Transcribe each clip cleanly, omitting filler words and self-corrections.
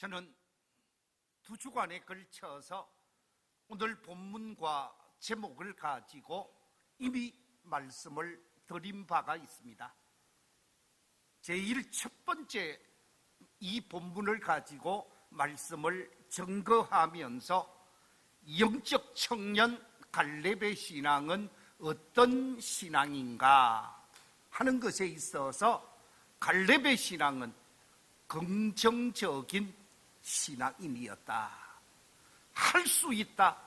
저는 두 주간에 걸쳐서 오늘 본문과 제목을 가지고 이미 말씀을 드린 바가 있습니다. 제일 첫 번째 이 본문을 가지고 말씀을 증거하면서 영적 청년 갈렙의 신앙은 어떤 신앙인가 하는 것에 있어서 갈렙의 신앙은 긍정적인 신앙인이었다. 할 수 있다,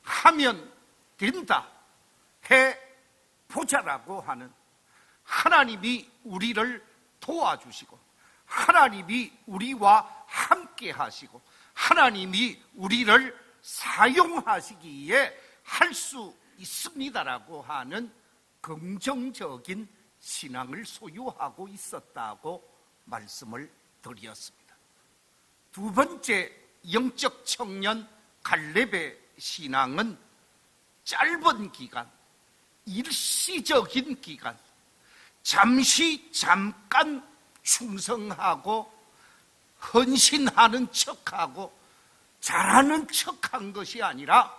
하면 된다, 해보자라고 하는, 하나님이 우리를 도와주시고 하나님이 우리와 함께 하시고 하나님이 우리를 사용하시기에 할 수 있습니다라고 하는 긍정적인 신앙을 소유하고 있었다고 말씀을 드렸습니다. 두 번째 영적 청년 갈렙의 신앙은 짧은 기간, 일시적인 기간, 잠깐 충성하고 헌신하는 척하고 잘하는 척한 것이 아니라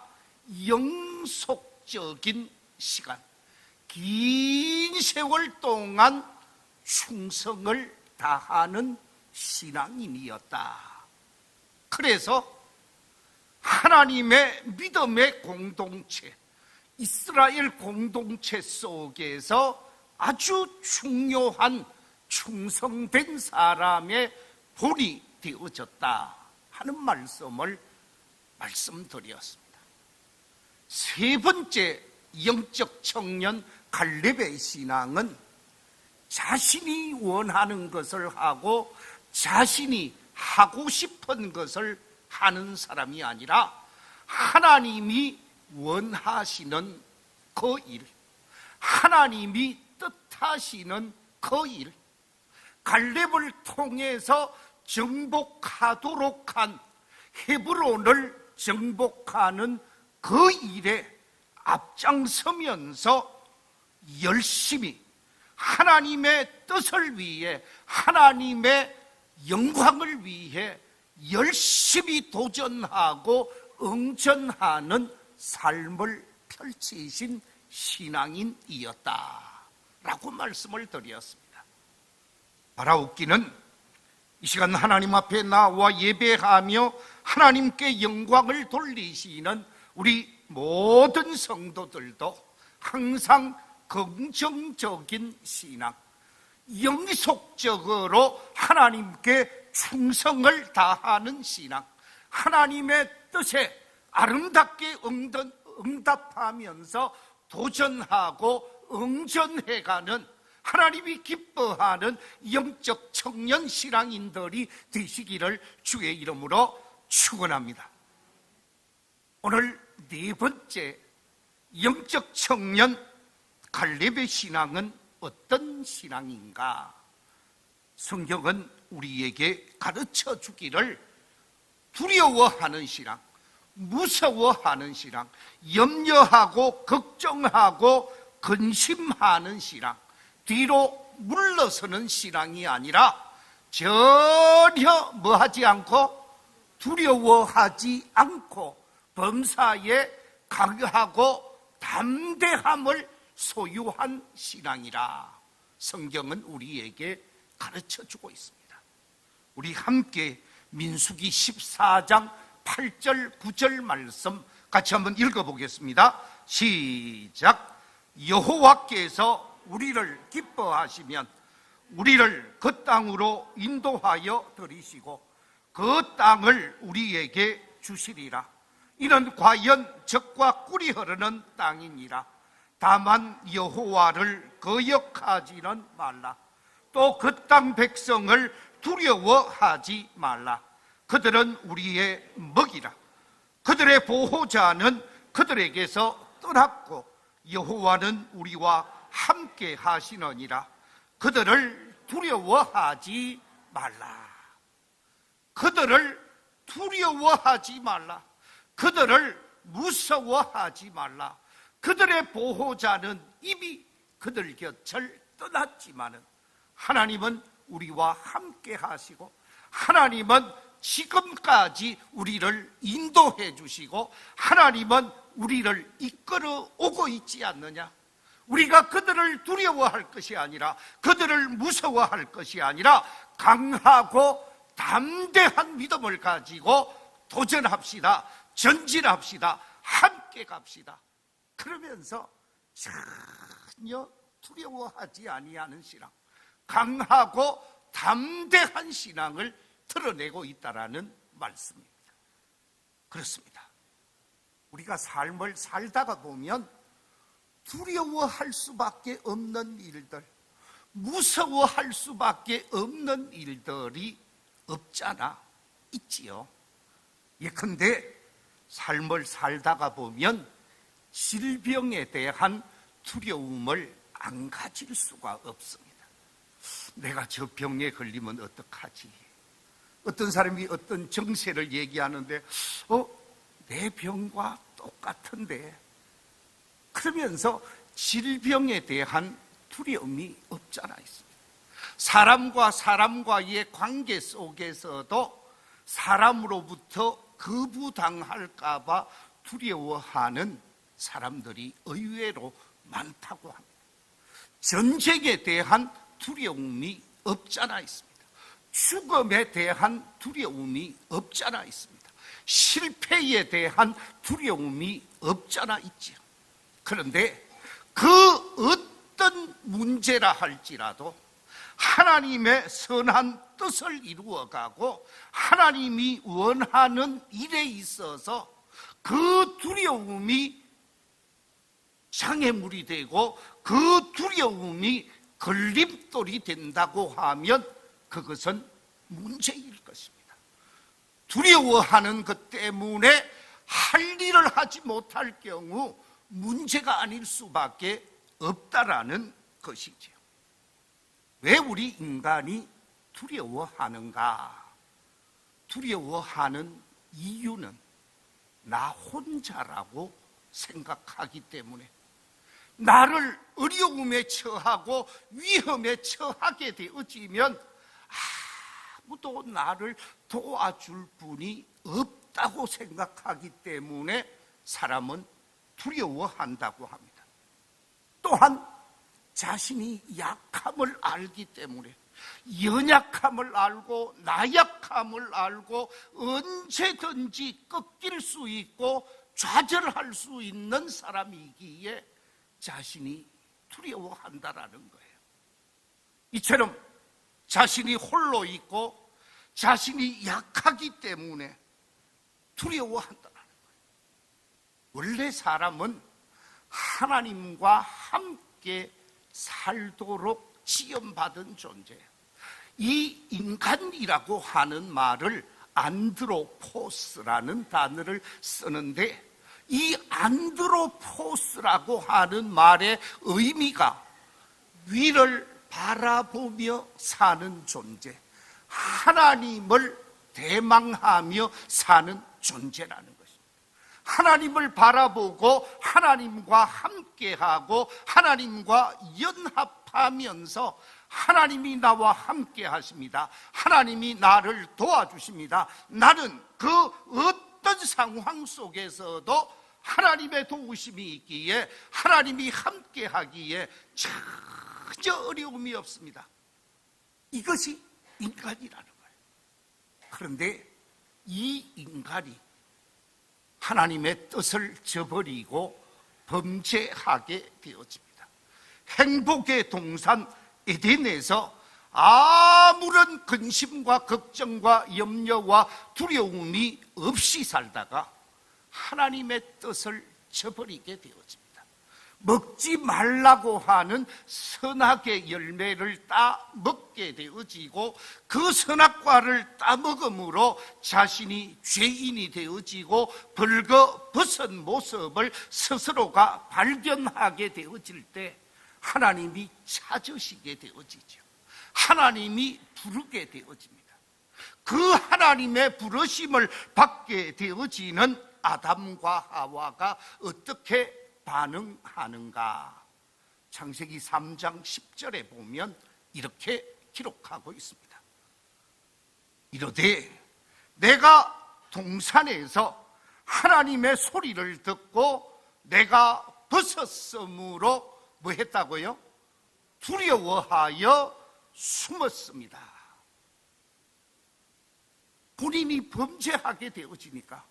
영속적인 시간, 긴 세월 동안 충성을 다하는 신앙인이었다. 그래서 하나님의 믿음의 공동체, 이스라엘 공동체 속에서 아주 중요한 충성된 사람의 본이 되어졌다 하는 말씀을 말씀드렸습니다. 세 번째 영적 청년 갈렙의 신앙은 자신이 원하는 것을 하고 자신이 하고 싶은 것을 하는 사람이 아니라 하나님이 원하시는 그 일, 하나님이 뜻하시는 그 일, 갈렙을 통해서 정복하도록 한 헤브론을 정복하는 그 일에 앞장서면서 열심히 하나님의 뜻을 위해, 하나님의 영광을 위해 열심히 도전하고 응전하는 삶을 펼치신 신앙인이었다라고 말씀을 드렸습니다. 바라옵기는 이 시간 하나님 앞에 나와 예배하며 하나님께 영광을 돌리시는 우리 모든 성도들도 항상 긍정적인 신앙, 영속적으로 하나님께 충성을 다하는 신앙, 하나님의 뜻에 아름답게 응답하면서 도전하고 응전해가는, 하나님이 기뻐하는 영적 청년 신앙인들이 되시기를 주의 이름으로 축원합니다. 오늘 네 번째 영적 청년 갈렙의 신앙은 어떤 신앙인가? 성경은 우리에게 가르쳐 주기를 두려워하는 신앙, 무서워하는 신앙, 염려하고 걱정하고 근심하는 신앙, 뒤로 물러서는 신앙이 아니라 전혀 뭐하지 않고 두려워하지 않고 범사에 강하고 담대함을 소유한 신앙이라 성경은 우리에게 가르쳐주고 있습니다. 우리 함께 민수기 14장 8절 9절 말씀 같이 한번 읽어보겠습니다. 시작. 여호와께서 우리를 기뻐하시면 우리를 그 땅으로 인도하여 들이시고 그 땅을 우리에게 주시리라. 이는 과연 젖과 꿀이 흐르는 땅이니라. 다만 여호와를 거역하지는 말라. 또 그 땅 백성을 두려워하지 말라. 그들은 우리의 먹이라. 그들의 보호자는 그들에게서 떠났고 여호와는 우리와 함께 하시느니라. 그들을 두려워하지 말라. 그들을 두려워하지 말라. 그들을 무서워하지 말라. 그들의 보호자는 이미 그들 곁을 떠났지만은 하나님은 우리와 함께 하시고 하나님은 지금까지 우리를 인도해 주시고 하나님은 우리를 이끌어 오고 있지 않느냐? 우리가 그들을 두려워할 것이 아니라, 그들을 무서워할 것이 아니라 강하고 담대한 믿음을 가지고 도전합시다. 전진합시다. 함께 갑시다. 그러면서 전혀 두려워하지 아니하는 신앙, 강하고 담대한 신앙을 드러내고 있다라는 말씀입니다. 그렇습니다. 우리가 삶을 살다가 보면 두려워할 수밖에 없는 일들, 무서워할 수밖에 없는 일들이 없잖아, 있지요. 예컨대 삶을 살다가 보면 질병에 대한 두려움을 안 가질 수가 없습니다. 내가 저 병에 걸리면 어떡하지? 어떤 사람이 어떤 정세를 얘기하는데 내 병과 똑같은데, 그러면서 질병에 대한 두려움이 없잖아 있습니다. 사람과 사람과의 관계 속에서도 사람으로부터 거부당할까 봐 두려워하는 사람들이 의외로 많다고 합니다. 전쟁에 대한 두려움이 없잖아 있습니다. 죽음에 대한 두려움이 없잖아 있습니다. 실패에 대한 두려움이 없잖아 있지요. 그런데 그 어떤 문제라 할지라도 하나님의 선한 뜻을 이루어가고 하나님이 원하는 일에 있어서 그 두려움이 장애물이 되고 그 두려움이 걸림돌이 된다고 하면 그것은 문제일 것입니다. 두려워하는 것 때문에 할 일을 하지 못할 경우 문제가 아닐 수밖에 없다라는 것이죠. 왜 우리 인간이 두려워하는가? 두려워하는 이유는 나 혼자라고 생각하기 때문에, 나를 어려움에 처하고 위험에 처하게 되어지면 아무도 나를 도와줄 분이 없다고 생각하기 때문에 사람은 두려워한다고 합니다. 또한 자신이 약함을 알기 때문에, 연약함을 알고 나약함을 알고 언제든지 꺾일 수 있고 좌절할 수 있는 사람이기에 자신이 두려워한다라는 거예요. 이처럼 자신이 홀로 있고 자신이 약하기 때문에 두려워한다라는 거예요. 원래 사람은 하나님과 함께 살도록 지음받은 존재예요. 이 인간이라고 하는 말을 안드로포스라는 단어를 쓰는데, 이 안드로포스라고 하는 말의 의미가 위를 바라보며 사는 존재, 하나님을 대망하며 사는 존재라는 것입니다. 하나님을 바라보고 하나님과 함께하고 하나님과 연합하면서 하나님이 나와 함께 하십니다. 하나님이 나를 도와주십니다. 나는 그 어떤 상황 속에서도 하나님의 도우심이 있기에, 하나님이 함께 하기에 전혀 어려움이 없습니다. 이것이 인간이라는 거예요. 그런데 이 인간이 하나님의 뜻을 저버리고 범죄하게 되어집니다. 행복의 동산 에덴에서 아무런 근심과 걱정과 염려와 두려움이 없이 살다가 하나님의 뜻을 저버리게 되어집니다. 먹지 말라고 하는 선악의 열매를 따 먹게 되어지고, 그 선악과를 따 먹음으로 자신이 죄인이 되어지고 벌거벗은 모습을 스스로가 발견하게 되어질 때 하나님이 찾으시게 되어지죠. 하나님이 부르게 되어집니다. 그 하나님의 부르심을 받게 되어지는 아담과 하와가 어떻게 반응하는가? 창세기 3장 10절에 보면 이렇게 기록하고 있습니다. 이르되 내가 동산에서 하나님의 소리를 듣고 내가 벗었으므로 뭐 했다고요? 두려워하여 숨었습니다. 본인이 범죄하게 되어지니까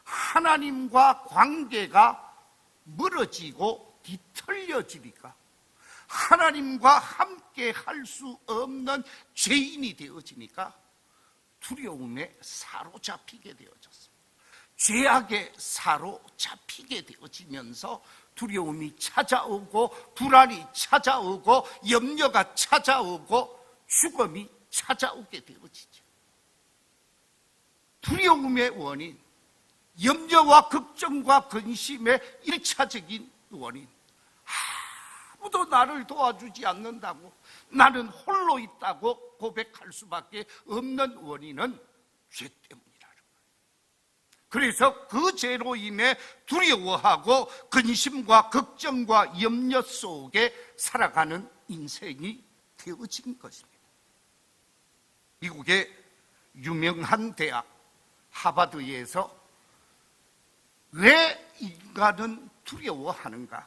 하나님과 관계가 멀어지고 뒤틀려지니까 하나님과 함께 할 수 없는 죄인이 되어지니까 두려움에 사로잡히게 되어졌습니다. 죄악에 사로잡히게 되어지면서 두려움이 찾아오고 불안이 찾아오고 염려가 찾아오고 죽음이 찾아오게 되어지죠. 두려움의 원인, 염려와 걱정과 근심의 일차적인 원인, 아무도 나를 도와주지 않는다고 나는 홀로 있다고 고백할 수밖에 없는 원인은 죄 때문이라는 거예요. 그래서 그 죄로 인해 두려워하고 근심과 걱정과 염려 속에 살아가는 인생이 되어진 것입니다. 미국의 유명한 대학 하버드에서 왜 인간은 두려워하는가?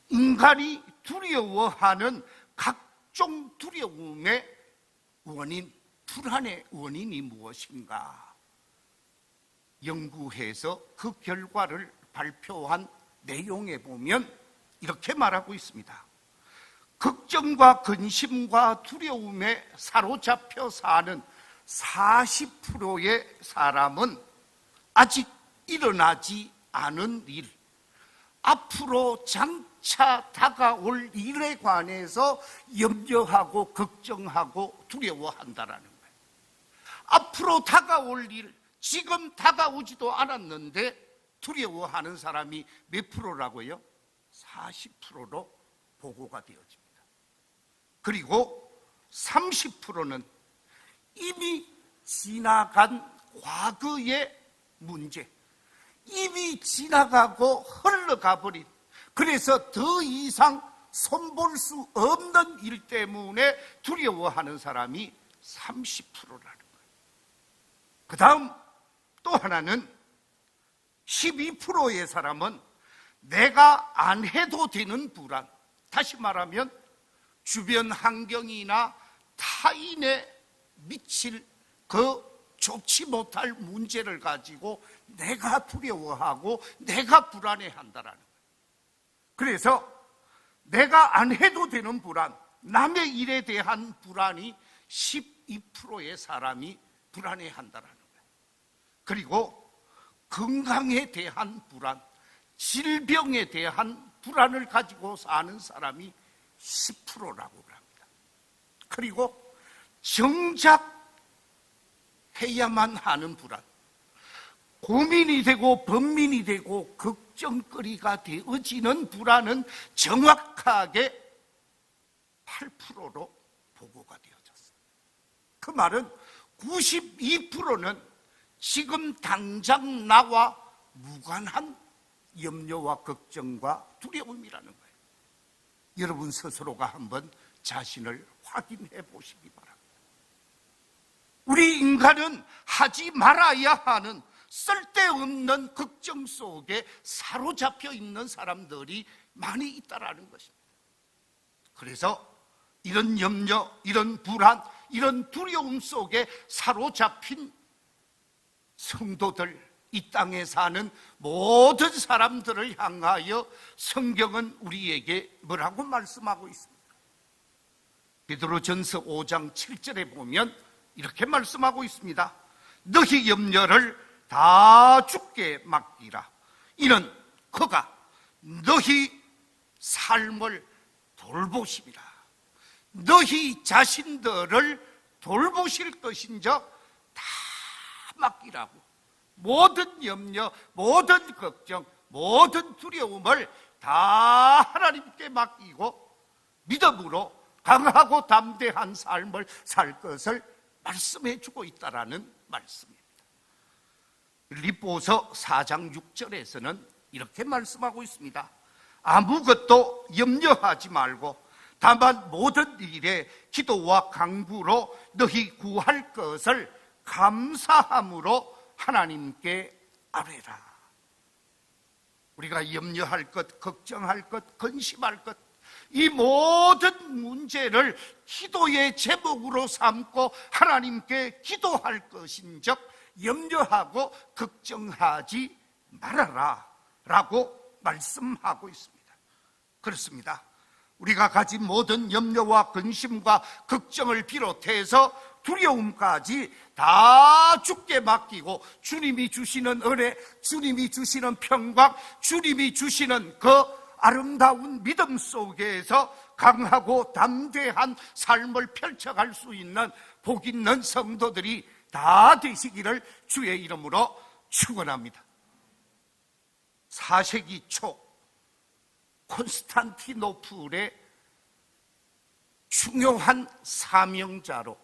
인간이 두려워하는 각종 두려움의 원인, 불안의 원인이 무엇인가? 연구해서 그 결과를 발표한 내용에 보면 이렇게 말하고 있습니다. 걱정과 근심과 두려움에 사로잡혀 사는 40%의 사람은 아직 일어나지 않은 일, 앞으로 장차 다가올 일에 관해서 염려하고 걱정하고 두려워한다라는 거예요. 앞으로 다가올 일, 지금 다가오지도 않았는데 두려워하는 사람이 몇 프로라고요? 40%로 보고가 되어집니다. 그리고 30%는 이미 지나간 과거의 문제, 이미 지나가고 흘러가버린, 그래서 더 이상 손볼 수 없는 일 때문에 두려워하는 사람이 30%라는 거예요. 그 다음 또 하나는 12%의 사람은 내가 안 해도 되는 불안, 다시 말하면 주변 환경이나 타인에 미칠 그 좋지 못할 문제를 가지고 내가 두려워하고 내가 불안해한다라는 거예요. 그래서 내가 안 해도 되는 불안, 남의 일에 대한 불안이 12%의 사람이 불안해한다라는 거예요. 그리고 건강에 대한 불안, 질병에 대한 불안을 가지고 사는 사람이 10%라고 합니다. 그리고 정작 해야만 하는 불안, 고민이 되고 번민이 되고 걱정거리가 되어지는 불안은 정확하게 8%로 보고가 되어졌어요. 그 말은 92%는 지금 당장 나와 무관한 염려와 걱정과 두려움이라는 거예요. 여러분 스스로가 한번 자신을 확인해 보시기 바랍니다. 우리 인간은 하지 말아야 하는 쓸데없는 걱정 속에 사로잡혀 있는 사람들이 많이 있다라는 것입니다. 그래서 이런 염려, 이런 불안, 이런 두려움 속에 사로잡힌 성도들, 이 땅에 사는 모든 사람들을 향하여 성경은 우리에게 뭐라고 말씀하고 있습니까? 베드로전서 5장 7절에 보면 이렇게 말씀하고 있습니다. 너희 염려를 다 주께 맡기라. 이는 그가 너희 삶을 돌보심이라. 너희 자신들을 돌보실 것인적 다 맡기라고. 모든 염려, 모든 걱정, 모든 두려움을 다 하나님께 맡기고 믿음으로 강하고 담대한 삶을 살 것을 말씀해 주고 있다라는 말씀입니다. 빌립보서 4장 6절에서는 이렇게 말씀하고 있습니다. 아무것도 염려하지 말고 다만 모든 일에 기도와 간구로 너희 구할 것을 감사함으로 하나님께 아뢰라. 우리가 염려할 것, 걱정할 것, 근심할 것, 이 모든 문제를 기도의 제목으로 삼고 하나님께 기도할 것인즉 염려하고 걱정하지 말아라 라고 말씀하고 있습니다. 그렇습니다. 우리가 가진 모든 염려와 근심과 걱정을 비롯해서 두려움까지 다 주께 맡기고 주님이 주시는 은혜, 주님이 주시는 평강, 주님이 주시는 그 아름다운 믿음 속에서 강하고 담대한 삶을 펼쳐갈 수 있는 복 있는 성도들이 다 되시기를 주의 이름으로 축원합니다. 4세기 초 콘스탄티노플의 중요한 사명자로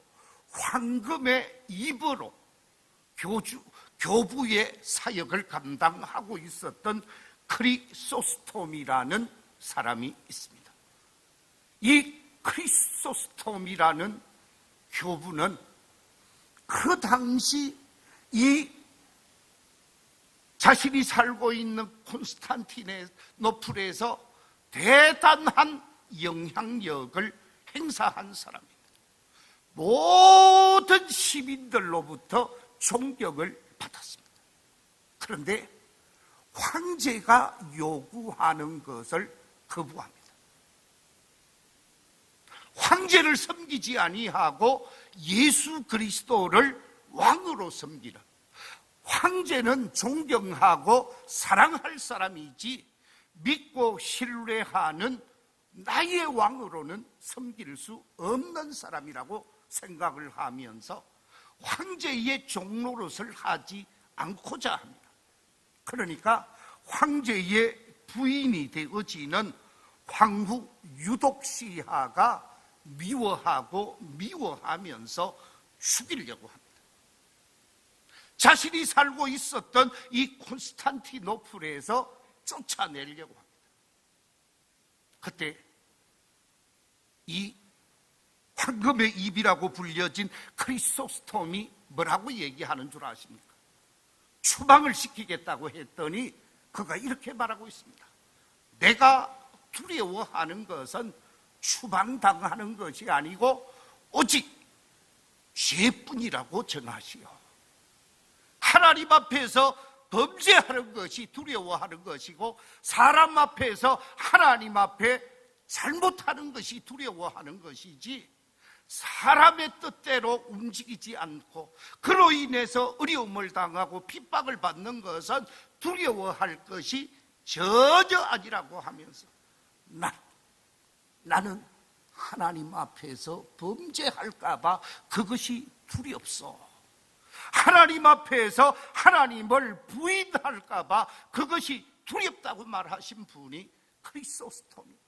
황금의 입으로 교부의 사역을 감당하고 있었던 크리소스톰이라는 사람이 있습니다. 이 크리소스톰이라는 교부는 그 당시 이 자신이 살고 있는 콘스탄티노플에서 대단한 영향력을 행사한 사람입니다. 모든 시민들로부터 존경을 받았습니다. 그런데 황제가 요구하는 것을 거부합니다. 황제를 섬기지 아니하고 예수 그리스도를 왕으로 섬기라. 황제는 존경하고 사랑할 사람이지 믿고 신뢰하는 나의 왕으로는 섬길 수 없는 사람이라고 생각을 하면서 황제의 종노릇을 하지 않고자 합니다. 그러니까 황제의 부인이 되어지는 황후 유독시아가 미워하면서 죽이려고 합니다. 자신이 살고 있었던 이 콘스탄티노플에서 쫓아내려고 합니다. 그때 이 황금의 입이라고 불려진 크리소스톰이 뭐라고 얘기하는 줄 아십니까? 추방을 시키겠다고 했더니 그가 이렇게 말하고 있습니다. 내가 두려워하는 것은 추방당하는 것이 아니고 오직 죄뿐이라고 전하시오. 하나님 앞에서 범죄하는 것이 두려워하는 것이고 사람 앞에서 하나님 앞에 잘못하는 것이 두려워하는 것이지 사람의 뜻대로 움직이지 않고 그로 인해서 어려움을 당하고 핍박을 받는 것은 두려워할 것이 전혀 아니라고 하면서 나는 하나님 앞에서 범죄할까 봐 그것이 두렵소. 하나님 앞에서 하나님을 부인할까 봐 그것이 두렵다고 말하신 분이 크리소스톰입니다.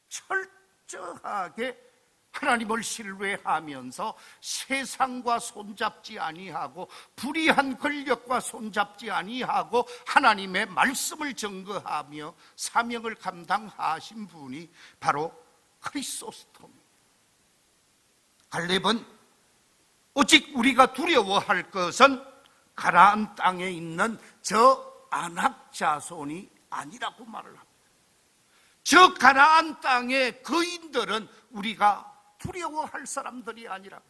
철저하게 하나님을 신뢰하면서 세상과 손잡지 아니하고 불의한 권력과 손잡지 아니하고 하나님의 말씀을 증거하며 사명을 감당하신 분이 바로 크리소스톰입니다. 갈렙은 오직 우리가 두려워할 것은 가나안 땅에 있는 저 아낙 자손이 아니라고 말을 합니다. 저 가나안 땅의 거인들은 우리가 두려워할 사람들이 아니라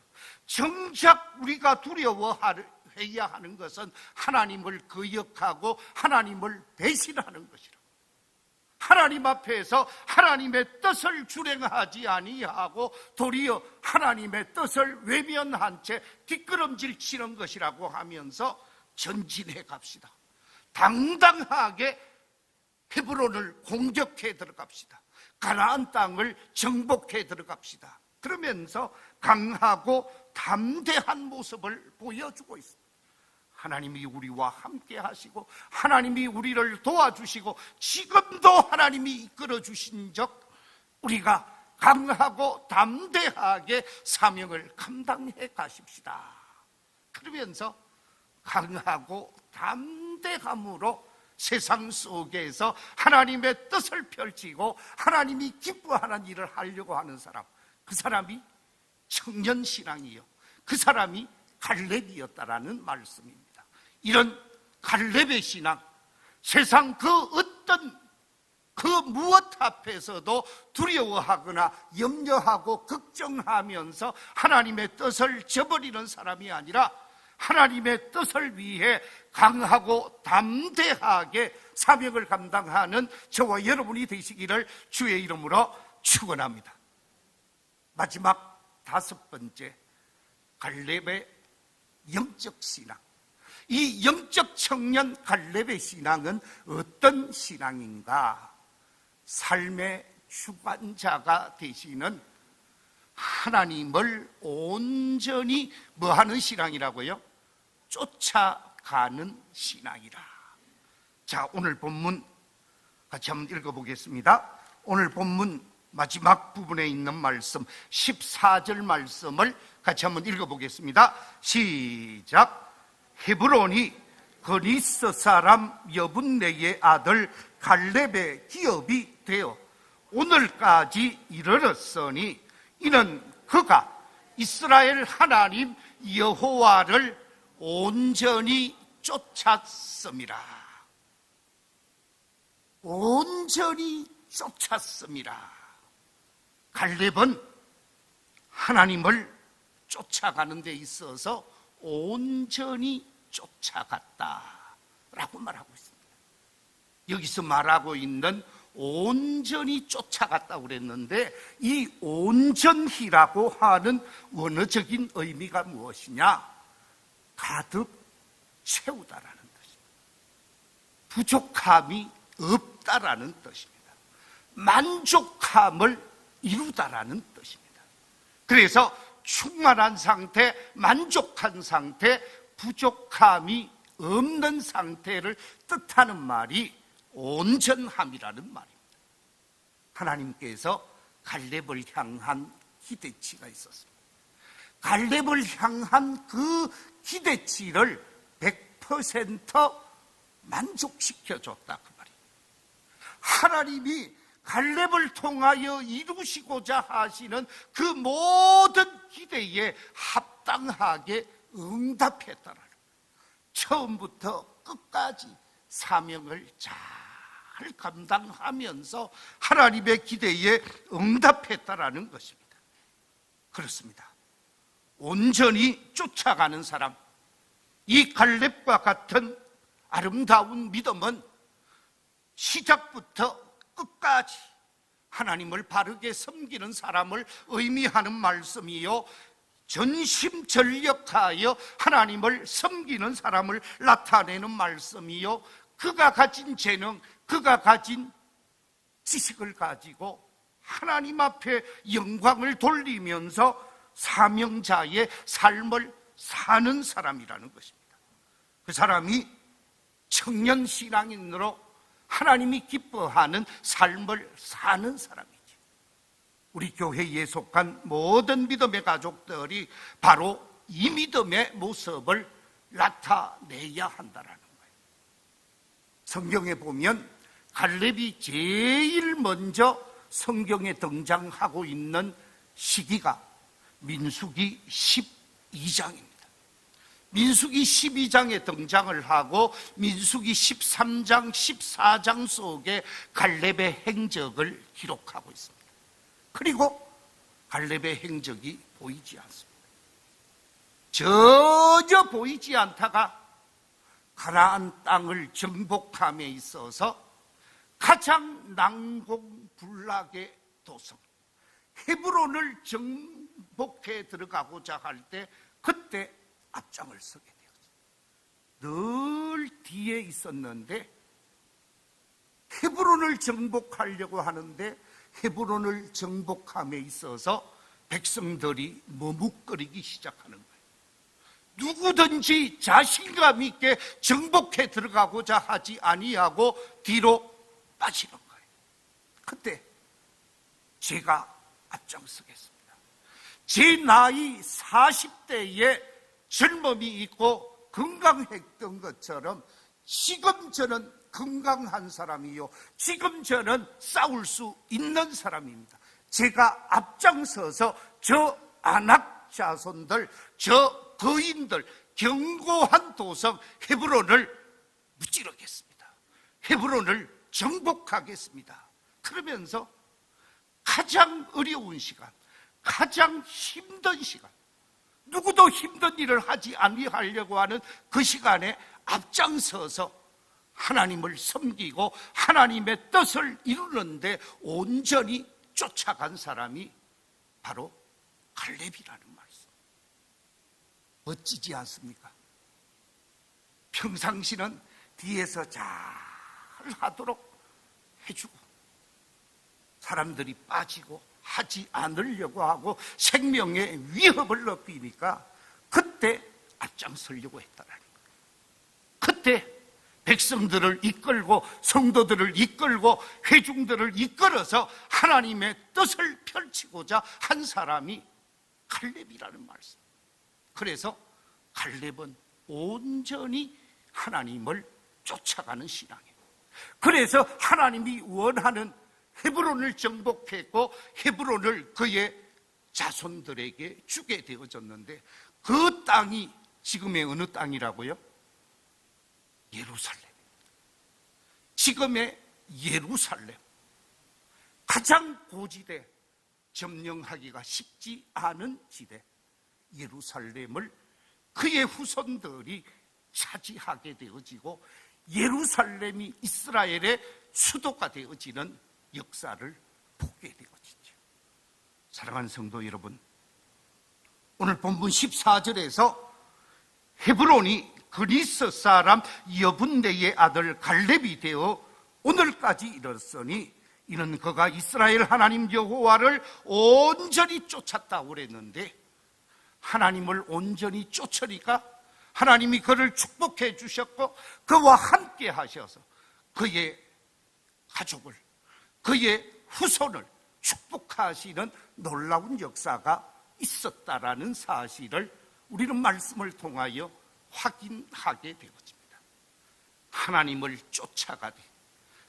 정작 우리가 두려워해야 하는 것은 하나님을 거역하고 하나님을 배신하는 것이라. 하나님 앞에서 하나님의 뜻을 준행하지 아니하고 도리어 하나님의 뜻을 외면한 채 뒷걸음질 치는 것이라고 하면서 전진해 갑시다. 당당하게 헤브론을 공격해 들어갑시다. 가나안 땅을 정복해 들어갑시다. 그러면서 강하고 담대한 모습을 보여주고 있습니다. 하나님이 우리와 함께 하시고 하나님이 우리를 도와주시고 지금도 하나님이 이끌어 주신 적 우리가 강하고 담대하게 사명을 감당해 가십시다. 그러면서 강하고 담대함으로 세상 속에서 하나님의 뜻을 펼치고 하나님이 기뻐하는 일을 하려고 하는 사람, 그 사람이 청년신앙이요, 그 사람이 갈렙이었다라는 말씀입니다. 이런 갈렙의 신앙, 세상 그 어떤 그 무엇 앞에서도 두려워하거나 염려하고 걱정하면서 하나님의 뜻을 저버리는 사람이 아니라 하나님의 뜻을 위해 강하고 담대하게 사명을 감당하는 저와 여러분이 되시기를 주의 이름으로 축원합니다. 마지막 5번째, 갈렙의 영적 신앙. 이 영적 청년 갈렙의 신앙은 어떤 신앙인가? 삶의 주관자가 되시는 하나님을 온전히 뭐하는 신앙이라고요? 쫓아가는 신앙이라. 자, 오늘 본문 같이 한번 읽어보겠습니다. 오늘 본문 마지막 부분에 있는 말씀 14절 말씀을 같이 한번 읽어보겠습니다. 시작. 헤브론이 그니스 사람 여분네의 아들 갈렙의 기업이 되어 오늘까지 이르렀으니 이는 그가 이스라엘 하나님 여호와를 온전히 쫓았음이라. 온전히 쫓았음이라. 갈렙은 하나님을 쫓아가는 데 있어서 온전히 쫓아갔다라고 말하고 있습니다. 여기서 말하고 있는 온전히 쫓아갔다고 그랬는데 이 온전히라고 하는 원어적인 의미가 무엇이냐? 가득 채우다라는 뜻입니다. 부족함이 없다라는 뜻입니다. 만족함을 이루다라는 뜻입니다. 그래서 충만한 상태, 만족한 상태, 부족함이 없는 상태를 뜻하는 말이 온전함이라는 말입니다. 하나님께서 갈렙을 향한 기대치가 있었습니다. 갈렙을 향한 그 기대치를 100% 만족시켜줬다 그 말이에요. 하나님이 갈렙을 통하여 이루시고자 하시는 그 모든 기대에 합당하게 응답했다라는, 처음부터 끝까지 사명을 잘 감당하면서 하나님의 기대에 응답했다라는 것입니다. 그렇습니다. 온전히 쫓아가는 사람, 이 갈렙과 같은 아름다운 믿음은 시작부터 끝까지 하나님을 바르게 섬기는 사람을 의미하는 말씀이요, 전심전력하여 하나님을 섬기는 사람을 나타내는 말씀이요, 그가 가진 재능, 그가 가진 지식을 가지고 하나님 앞에 영광을 돌리면서 사명자의 삶을 사는 사람이라는 것입니다. 그 사람이 청년 신앙인으로 하나님이 기뻐하는 삶을 사는 사람이지. 우리 교회에 속한 모든 믿음의 가족들이 바로 이 믿음의 모습을 나타내야 한다라는 거예요. 성경에 보면 갈렙이 제일 먼저 성경에 등장하고 있는 시기가 민수기 12장입니다. 민수기 12장에 등장을 하고 민수기 13장, 14장 속에 갈렙의 행적을 기록하고 있습니다. 그리고 갈렙의 행적이 보이지 않습니다. 전혀 보이지 않다가 가나안 땅을 정복함에 있어서 가장 난공불락의 도성 헤브론을 정복해 들어가고자 할 때 그때 앞장을 서게 되었어요. 늘 뒤에 있었는데 헤브론을 정복하려고 하는데 헤브론을 정복함에 있어서 백성들이 머뭇거리기 시작하는 거예요. 누구든지 자신감 있게 정복해 들어가고자 하지 아니하고 뒤로 빠지는 거예요. 그때 제가 앞장서겠습니다. 제 나이 40대에 젊음이 있고 건강했던 것처럼 지금 저는 건강한 사람이요, 지금 저는 싸울 수 있는 사람입니다. 제가 앞장서서 저 안악 자손들, 저 거인들, 견고한 도성 헤브론을 무찌르겠습니다. 헤브론을 정복하겠습니다. 그러면서 가장 어려운 시간, 가장 힘든 시간, 누구도 힘든 일을 하지 아니하려고 하는 그 시간에 앞장서서 하나님을 섬기고 하나님의 뜻을 이루는데 온전히 쫓아간 사람이 바로 갈렙이라는 말씀. 멋지지 않습니까? 평상시는 뒤에서 잘 하도록 해주고 사람들이 빠지고 하지 않으려고 하고 생명에 위협을 느끼니까 그때 앞장서려고 했다라는 거예요. 그때 백성들을 이끌고 성도들을 이끌고 회중들을 이끌어서 하나님의 뜻을 펼치고자 한 사람이 갈렙이라는 말씀. 그래서 갈렙은 온전히 하나님을 쫓아가는 신앙이에요. 그래서 하나님이 원하는 헤브론을 정복했고 헤브론을 그의 자손들에게 주게 되어졌는데 그 땅이 지금의 어느 땅이라고요? 예루살렘. 지금의 예루살렘. 가장 고지대, 점령하기가 쉽지 않은 지대 예루살렘을 그의 후손들이 차지하게 되어지고 예루살렘이 이스라엘의 수도가 되어지는 역사를 보게 되어지죠. 사랑하는 성도 여러분, 오늘 본문 14절에서 헤브론이 그리스 사람 여분네의 아들 갈렙이 되어 오늘까지 이르렀으니 이는 그가 이스라엘 하나님 여호와를 온전히 쫓았다고 그랬는데 하나님을 온전히 쫓으니까 하나님이 그를 축복해 주셨고 그와 함께 하셔서 그의 가족을, 그의 후손을 축복하시는 놀라운 역사가 있었다라는 사실을 우리는 말씀을 통하여 확인하게 되어집니다. 하나님을 쫓아가되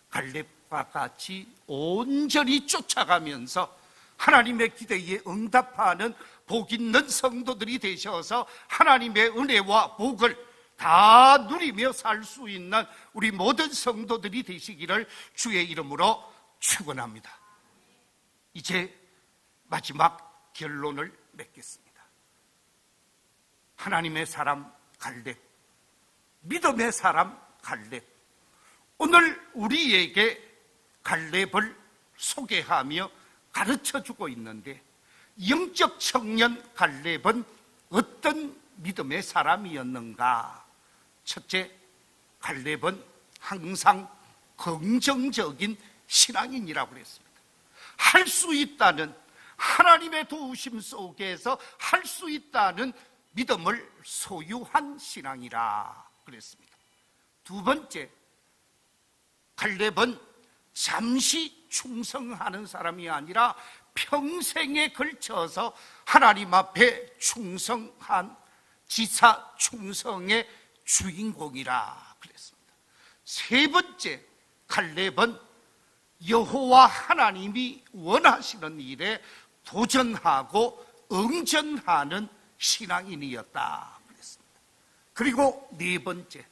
갈렙과 같이 온전히 쫓아가면서 하나님의 기대에 응답하는 복 있는 성도들이 되셔서 하나님의 은혜와 복을 다 누리며 살 수 있는 우리 모든 성도들이 되시기를 주의 이름으로 축원합니다. 이제 마지막 결론을 맺겠습니다. 하나님의 사람 갈렙, 믿음의 사람 갈렙. 오늘 우리에게 갈렙을 소개하며 가르쳐주고 있는데 영적 청년 갈렙은 어떤 믿음의 사람이었는가? 첫째, 갈렙은 항상 긍정적인 신앙인이라고 그랬습니다. 할 수 있다는 하나님의 도우심 속에서 할 수 있다는 믿음을 소유한 신앙이라 그랬습니다. 두 번째, 갈렙은 잠시 충성하는 사람이 아니라 평생에 걸쳐서 하나님 앞에 충성한 지사 충성의 주인공이라 그랬습니다. 세 번째, 갈렙은 여호와 하나님이 원하시는 일에 도전하고 응전하는 신앙인이었다 그랬습니다. 그리고 네 번째,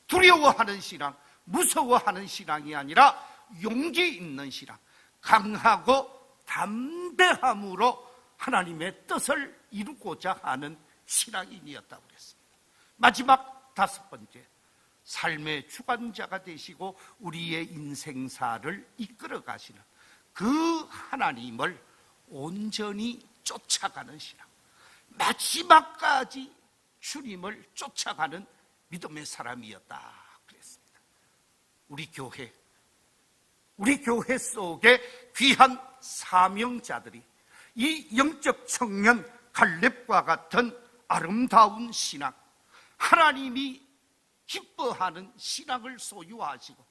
두려워하는 신앙, 무서워하는 신앙이 아니라 용기 있는 신앙, 강하고 담대함으로 하나님의 뜻을 이루고자 하는 신앙인이었다고 그랬습니다. 마지막 다섯 번째, 삶의 주관자가 되시고 우리의 인생사를 이끌어 가시는 그 하나님을 온전히 쫓아가는 신앙, 마지막까지 주님을 쫓아가는 믿음의 사람이었다 그랬습니다. 우리 교회 속에 귀한 사명자들이 이 영적 청년 갈렙과 같은 아름다운 신앙, 하나님이 기뻐하는 신앙을 소유하시고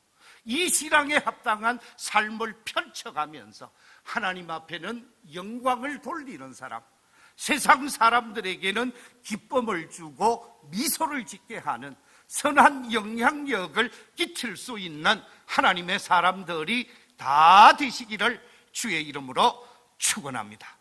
이 신앙에 합당한 삶을 펼쳐가면서 하나님 앞에는 영광을 돌리는 사람, 세상 사람들에게는 기쁨을 주고 미소를 짓게 하는 선한 영향력을 끼칠 수 있는 하나님의 사람들이 다 되시기를 주의 이름으로 축원합니다.